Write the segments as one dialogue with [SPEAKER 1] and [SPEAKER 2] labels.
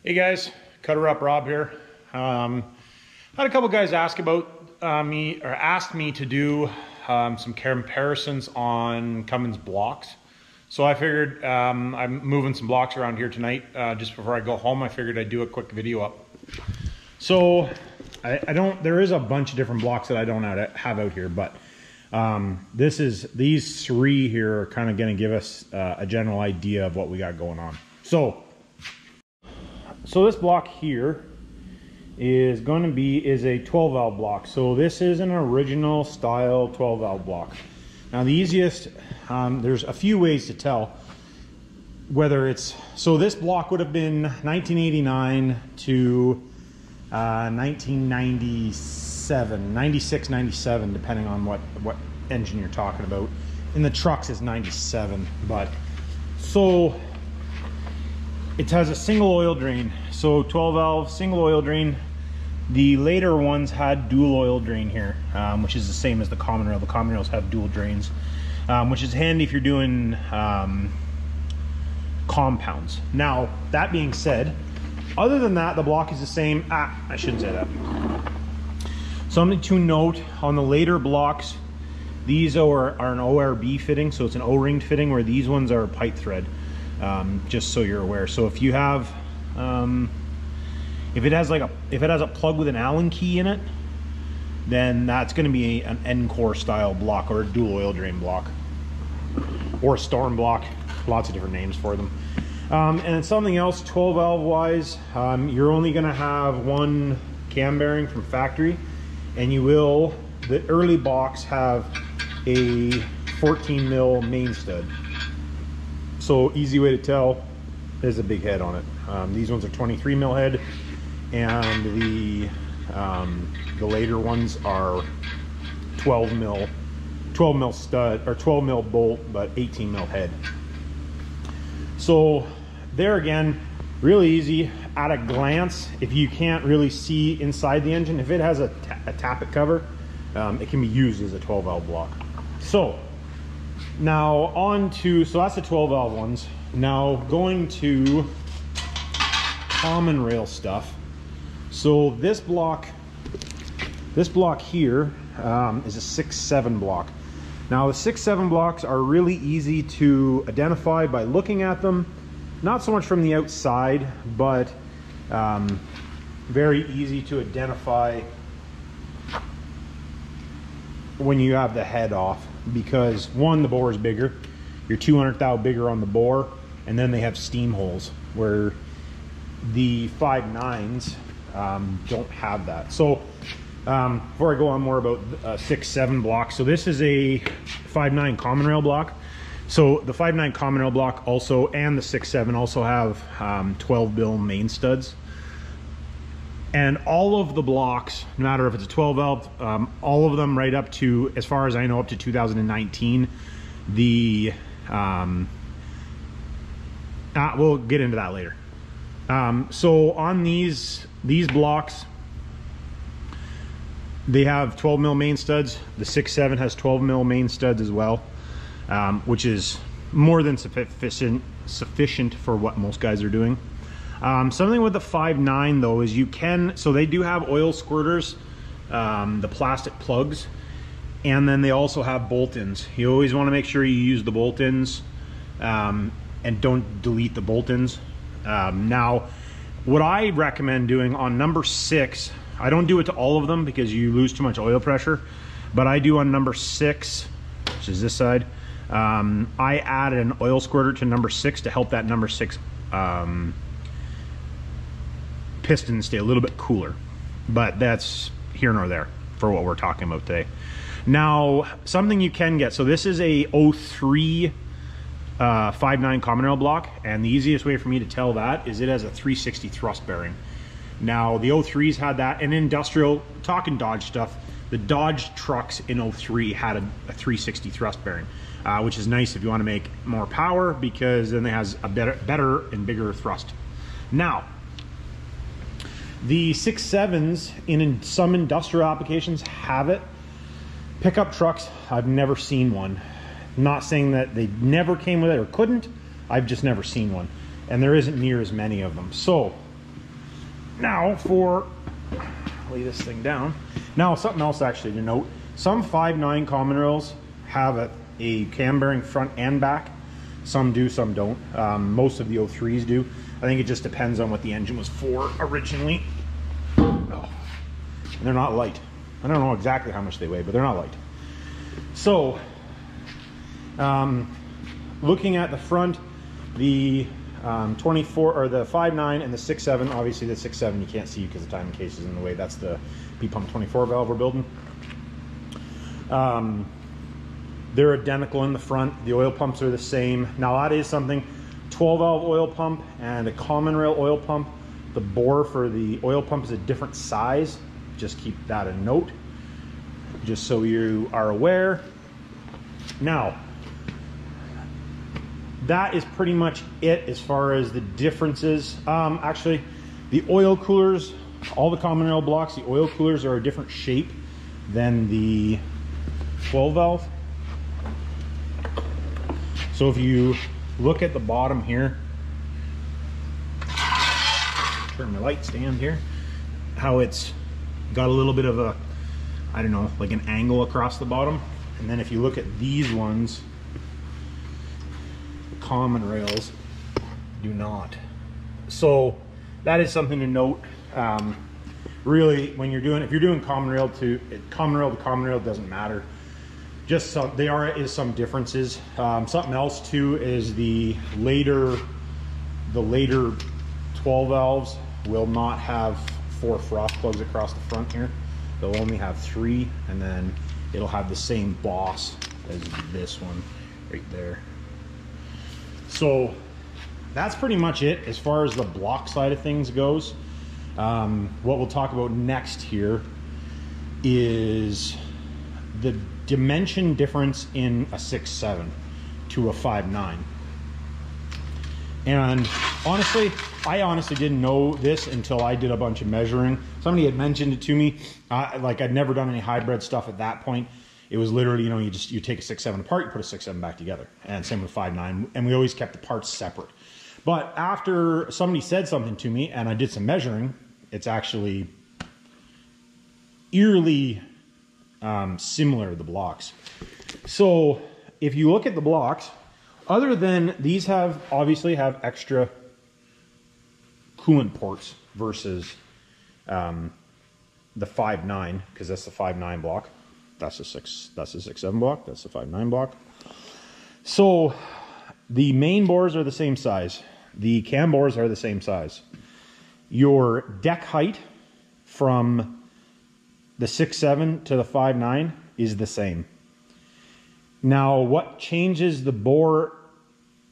[SPEAKER 1] Hey guys, Cutterup Rob here. Had a couple guys ask about asked me to do some comparisons on Cummins blocks. So I figured I'm moving some blocks around here tonight. Just before I go home, I figured I'd do a quick video up. So there is a bunch of different blocks that I don't have out here, but these three here are kind of going to give us a general idea of what we got going on. So this block here is a 12 valve block. So this is an original style 12 valve block. Now the easiest, there's a few ways to tell whether so this block would have been 1989 to 1997, 96, 97, depending on what engine you're talking about. In the trucks is 97, but so it has a single oil drain. So 12 valve, single oil drain. The later ones had dual oil drain here, which is the same as the common rail. The common rails have dual drains, which is handy if you're doing compounds. Now, that being said, other than that, the block is the same. I shouldn't say that. Something to note on the later blocks, these are an ORB fitting, so it's an O-ringed fitting, where these ones are pipe thread, just so you're aware. So if you have, if it has a plug with an Allen key in it, then that's going to be an Encore style block, or a dual oil drain block, or a storm block. Lots of different names for them. And something else 12 valve wise, you're only going to have one cam bearing from factory, and the early box have a 14 mil main stud. So easy way to tell, there's a big head on it. These ones are 23 mil head, and the later ones are 12 mil stud, or 12 mil bolt, but 18 mil head. So there again, really easy at a glance. If you can't really see inside the engine, if it has a tappet cover, it can be used as a 12 valve block. So now so that's the 12 valve ones. Now going to common rail stuff. So this block here is a 6-7 block. Now the 6-7 blocks are really easy to identify by looking at them, not so much from the outside, but very easy to identify when you have the head off, because one, the bore is bigger, you're 200 thou bigger on the bore, and then they have steam holes where the 5.9s don't have that. So before I go on more about 6-7 blocks, so this is a 5.9 common rail block. So the 5.9 common rail block also, and the 6.7 also have 12 bill main studs. And all of the blocks, no matter if it's a 12 valve, all of them right up to, as far as I know, up to 2019, we'll get into that later. So on these blocks, they have 12 mil main studs. The 6.7 has 12 mil main studs as well, which is more than sufficient for what most guys are doing. Something with the 5.9 though is so they do have oil squirters, the plastic plugs, and then they also have bolt-ins. You always want to make sure you use the bolt-ins and don't delete the bolt-ins. Now, what I recommend doing on number 6, I don't do it to all of them because you lose too much oil pressure, but I do on number 6, which is this side. I add an oil squirter to number 6 to help that number 6 piston stay a little bit cooler, but that's here nor there for what we're talking about today. Now, something you can get, so this is a 03 5.9 common rail block, and the easiest way for me to tell that is it has a 360 thrust bearing. Now the 03s had that, and industrial, talking Dodge stuff, the Dodge trucks in 03 had a 360 thrust bearing, which is nice if you want to make more power, because then it has a better and bigger thrust. Now the 6.7s in some industrial applications have it. Pickup trucks, I've never seen one. Not saying that they never came with it or couldn't, I've just never seen one. And there isn't near as many of them. So Now for, lay this thing down. Now something else actually to note, some 5.9 common rails have a cam bearing front and back. Some do, some don't. Most of the 03s do. I think it just depends on what the engine was for originally. Oh. And they're not light. I don't know exactly how much they weigh, but they're not light. So, looking at the front, the 24 or the 5.9 and the 6.7. Obviously, the 6.7 you can't see because the timing case is in the way. That's the B pump 24 valve we're building. They're identical in the front. The oil pumps are the same. Now that is something. 12 valve oil pump and a common rail oil pump. The bore for the oil pump is a different size. Just keep that a note, just so you are aware. Now, that is pretty much it as far as the differences. Actually, the oil coolers, all the common rail blocks, the oil coolers are a different shape than the 12 valve. So if you look at the bottom here, turn my light stand here, how it's got a little bit of a, I don't know, like an angle across the bottom. And then if you look at these ones, the common rails do not. So that is something to note. Really, when you're doing, if you're doing common rail to common rail, doesn't matter. Just some, there is some differences. Something else too is the later 12 valves will not have 4 frost plugs across the front here. They'll only have 3, and then it'll have the same boss as this one right there. So that's pretty much it as far as the block side of things goes. What we'll talk about next here is the dimension difference in a 6.7 to a 5.9. And honestly, I honestly didn't know this until I did a bunch of measuring. Somebody had mentioned it to me. Like, I'd never done any hybrid stuff at that point. It was literally, you know, you take a 6.7 apart, you put a 6.7 back together. And same with 5.9, and we always kept the parts separate. But after somebody said something to me and I did some measuring, it's actually eerily similar, the blocks. So if you look at the blocks, other than these obviously have extra coolant ports versus the 5.9, because that's the 5.9 block. That's the 6.7 block. That's the 5.9 block. So the main bores are the same size. The cam bores are the same size. Your deck height from the 6.7 to the 5.9 is the same. Now, what changes the bore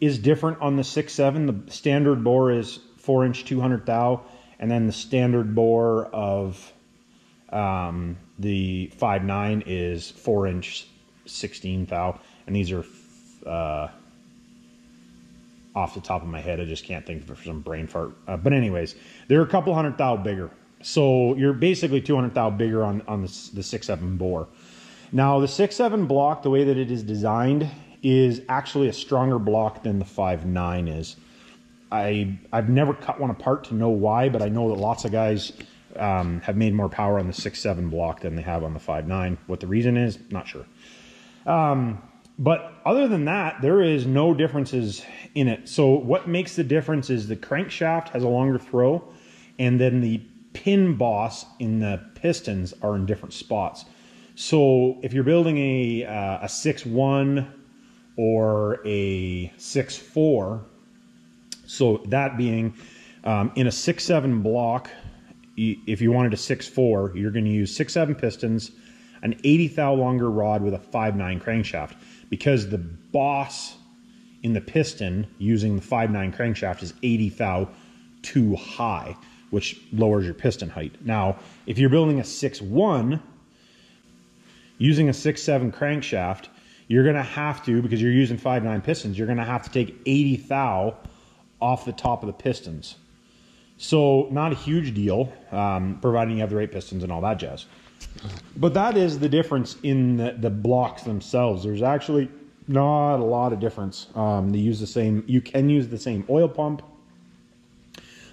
[SPEAKER 1] is different on the 6.7. The standard bore is 4-inch 200 thou, and then the standard bore of the 5.9 is 4-inch 16 thou, and these are off the top of my head, I just can't think of it for some brain fart. But anyways, they're a couple hundred thou bigger. So you're basically 200 thou bigger on the 6.7 bore. Now the 6.7 block, the way that it is designed, is actually a stronger block than the 5.9 is. I've never cut one apart to know why, but I know that lots of guys have made more power on the 6.7 block than they have on the 5.9. What the reason is, not sure. But other than that, there is no differences in it. So what makes the difference is the crankshaft has a longer throw, and then the pin boss in the pistons are in different spots. So if you're building a 6.1 or a 6.4, so that being in a 6.7 block, if you wanted a 6.4, you're going to use 6.7 pistons, an 80 thou longer rod with a 5.9 crankshaft, because the boss in the piston using the 5.9 crankshaft is 80 thou too high, which lowers your piston height. Now, if you're building a 6.1 using a 6.7 crankshaft, you're going to have to, because you're using 5.9 pistons, you're going to have to take 80 thou off the top of the pistons. So not a huge deal, providing you have the right pistons and all that jazz. But that is the difference in the blocks themselves. There's actually not a lot of difference. They use the same, you can use the same oil pump.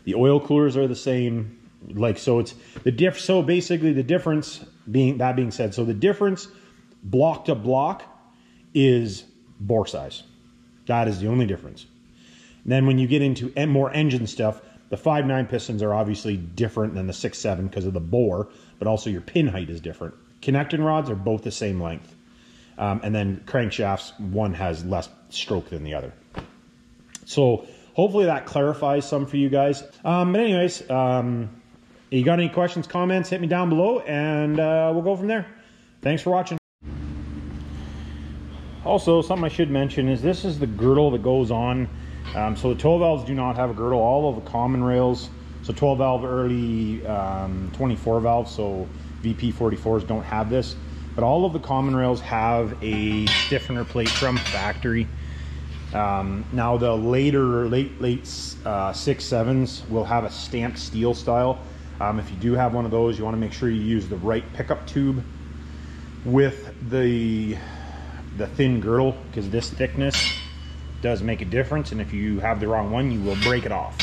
[SPEAKER 1] The oil coolers are the same. Like, so it's the so basically the difference being said, so the difference block to block is bore size. That is the only difference. And then when you get into more engine stuff, the 5.9 pistons are obviously different than the 6.7 because of the bore, but also your pin height is different. Connecting rods are both the same length. And then crankshafts, one has less stroke than the other. So hopefully that clarifies some for you guys. But anyways, you got any questions, comments, hit me down below, and we'll go from there. Thanks for watching. Also, something I should mention is this is the girdle that goes on. So the 12 valves do not have a girdle. All of the common rails, so 12 valve early 24 valves, so VP 44s don't have this. But all of the common rails have a stiffener plate from factory. Now the late 6.7s will have a stamped steel style. If you do have one of those, you want to make sure you use the right pickup tube with the thin girdle, because this thickness does make a difference, and if you have the wrong one, you will break it off,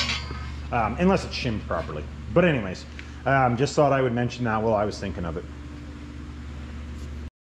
[SPEAKER 1] unless it's shimmed properly. But anyways, just thought I would mention that while I was thinking of it.